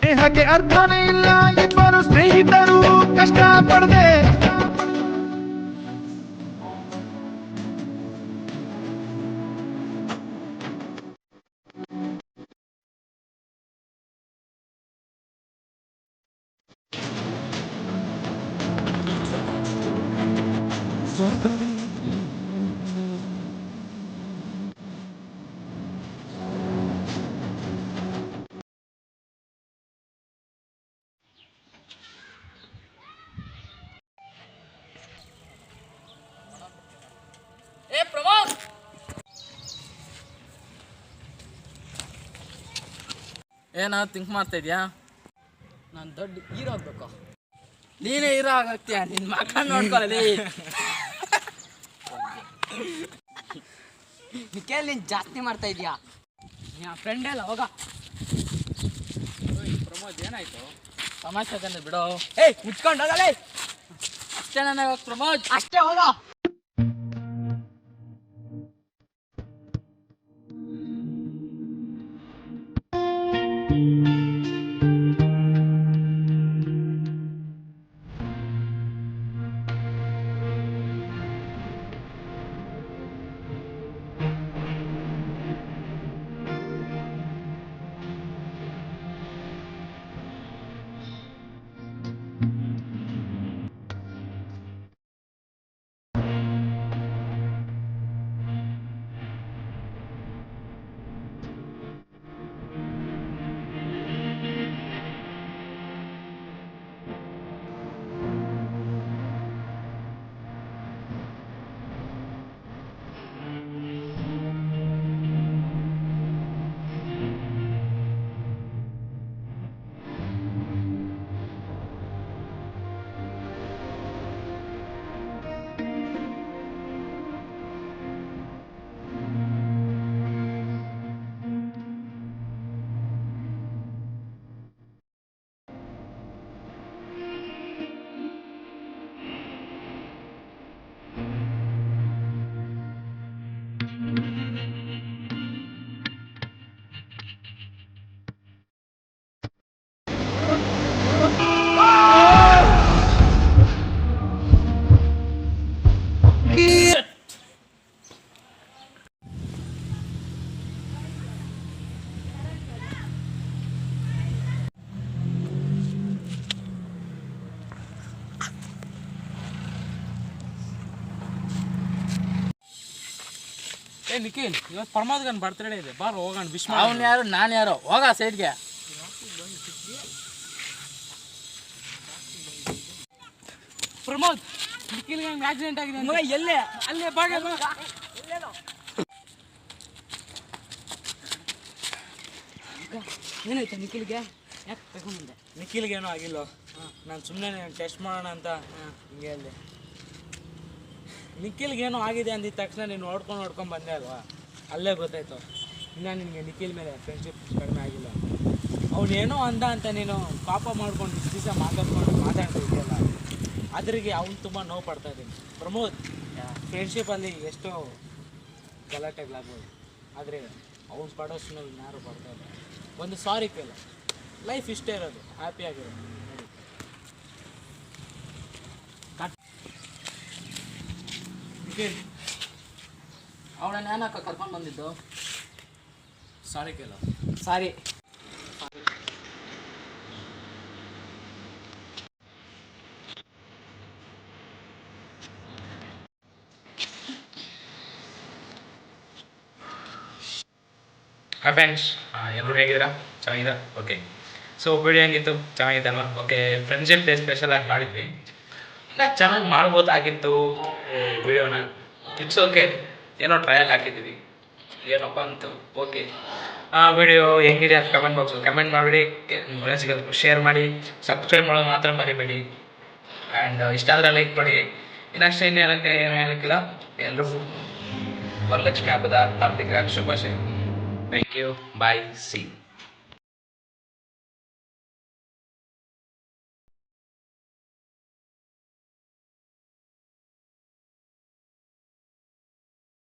ಸ್ನೇಹಕ್ಕೆ ಅರ್ಥನೇ ಇಲ್ಲ ಇಬ್ಬರು ಸ್ನೇಹಿತರು ಕಷ್ಟ ಪಡದೆ. ಏ ಪ್ರಮೋದ್, ಏನ ಥಿಂಕ್ ಮಾಡ್ತಾ ಇದೀಯಾ? ನಾನು ದೊಡ್ಡ ಹೀರೋ ಆಗ್ಬೇಕು. ನೀನೇ ಹೀರೋ ಆಗತ್ತೀಯ, ನಿನ್ನ ಮಕ್ಕ ನೋಡ್ಕೊಳ್ಳಿ. ನಿಖಿಲ್ ನೀನು ಜಾಸ್ತಿ ಮಾಡ್ತಾ ಇದೀಯಾ. ನೀ ಫ್ರೆಂಡ್ ಎಲ್ಲ ಹೋಗ. ಪ್ರಮೋದ್ ಏನಾಯ್ತು? ತಮಾಷೆ ತಾನೆ ಬಿಡೋ. ಏಯ್ ಮುಚ್ಕೊಂಡು ಹೋಗಲೇ. ಅಷ್ಟೇ ನನಗೆ ಪ್ರಮೋದ್. ಅಷ್ಟೇ ಹೋಗ. ಏ ನಿಖಿಲ್, ಇವತ್ತು ಪ್ರಮೋದ್ಗನ್ ಬರ್ತ್ಡೇ ಇದೆ, ಬಾರ ಹೋಗೋಣ ವಿಶ್ ಮಾಡಿ. ಅವ್ನು ಯಾರು ನಾನು ಯಾರು? ಹೋಗ ಸೈಡ್ಗೆ. ಪ್ರಮೋದ್, ನಿಖಿಲ್ಗೆ ಹಂಗೆ ಆಕ್ಸಿಡೆಂಟ್ ಆಗಿದೆ. ಎಲ್ಲೇ ಅಲ್ಲೇ ಬಾಗ. ಏನಾಯ್ತು ನಿಖಿಲ್ಗೆ? ಯಾಕೆ ತಗೊಂಬಂದೆ? ನಿಖಿಲ್ಗೇನೋ ಆಗಿಲ್ಲ. ನಾನು ಸುಮ್ಮನೆ ಟೆಸ್ಟ್ ಮಾಡೋಣ ಅಂತ ಹಿಂಗೆ ಅಲ್ಲಿ. ನಿಖಿಲ್ಗೇನೋ ಆಗಿದೆ ಅಂದಿದ ತಕ್ಷಣ ನೀನು ನೋಡ್ಕೊಂಡು ಬಂದೆ ಅಲ್ವಾ, ಅಲ್ಲೇ ಗೊತ್ತಾಯ್ತು. ಇನ್ನು ನಿನಗೆ ನಿಖಿಲ್ ಮೇಲೆ ಫ್ರೆಂಡ್ಶಿಪ್ ಕಡಿಮೆ ಆಗಿಲ್ಲ. ಅವನೇನೋ ಅಂದ ಅಂತ ನೀನು ಪಾಪ ಮಾಡ್ಕೊಂಡು ಇಷ್ಟು ದಿವಸ ಮಾತಾಡ್ತಿದ್ಯಲ್ಲ, ಅದ್ರಿಗೆ ಅವ್ನು ತುಂಬ ನೋವು ಪಡ್ತಾ ಇದ್ದೀನಿ. ಪ್ರಮೋದ್, ಫ್ರೆಂಡ್ಶಿಪ್ಪಲ್ಲಿ ಎಷ್ಟೋ ಗಲಾಟೆಗಳಾಗ್ಬೋದು, ಆದರೆ ಅವ್ನು ಪಡೋಷ್ಟು ನಾವು ಇನ್ಯಾರು ಪಡ್ತಾ ಇಲ್ಲ. ಒಂದು ಸಾರಿ ಕೇಳ, ಲೈಫ್ ಇಷ್ಟೇ ಇರೋದು, ಹ್ಯಾಪಿಯಾಗಿರೋದು. ಅವಳನ್ನ ಏನಕ್ಕ ಕರ್ಕೊಂಡು ಬಂದಿದ್ದು? ಸಾರಿ ಕೇಳ. ಸಾರಿ. ಹಾಯ್ ಫ್ರೆಂಡ್ಸ್, ಎಲ್ಲರೂ ಹೇಗಿದ್ದೀರಾ? ಚೆನ್ನಾಗಿದ್ದೀರಾ? ಓಕೆ. ಸೊ ವಿಡಿಯೋ ಹೆಂಗಿತ್ತು? ಚೆನ್ನಾಗಿದೆ ಅಲ್ವಾ? ಓಕೆ, ಫ್ರೆಂಡ್ಶಿಪ್ ಡೇ ಸ್ಪೆಷಲ್ ಆಗಿ ಮಾಡಿದ್ವಿ. ಇಲ್ಲ, ಚೆನ್ನಾಗಿ ಮಾಡ್ಬೋದಾಗಿತ್ತು ವಿಡಿಯೋನ. ಇಟ್ಸ್ ಓಕೆ, ಏನೋ ಟ್ರಯಲ್ ಹಾಕಿದ್ದೀವಿ, ಏನಪ್ಪ ಅಂತು. ಓಕೆ, ವಿಡಿಯೋ ಹೆಂಗಿದೆ ಅಂತ ಕಮೆಂಟ್ ಮಾಡಿಬಿಡಿ, ಫ್ರೆಂಡ್ಸ್ಗೆ ಶೇರ್ ಮಾಡಿ, ಸಬ್ಸ್ಕ್ರೈಬ್ ಮಾಡೋದು ಮಾತ್ರ ಮರಿಬೇಡಿ. ಆ್ಯಂಡ್ ಇಷ್ಟ ಆದರೆ ಲೈಕ್ ಮಾಡಿ. ಇನ್ನಷ್ಟೇ ಏನು ಹೇಳೋಕ್ಕಿಲ್ಲ. ಎಲ್ರಿಗೂ ವರಲಕ್ಷ್ಮಿ ಹಬ್ಬದ ಹಾರ್ದಿಕ ಶುಭಾಶಯ. Thank you. Bye. See you.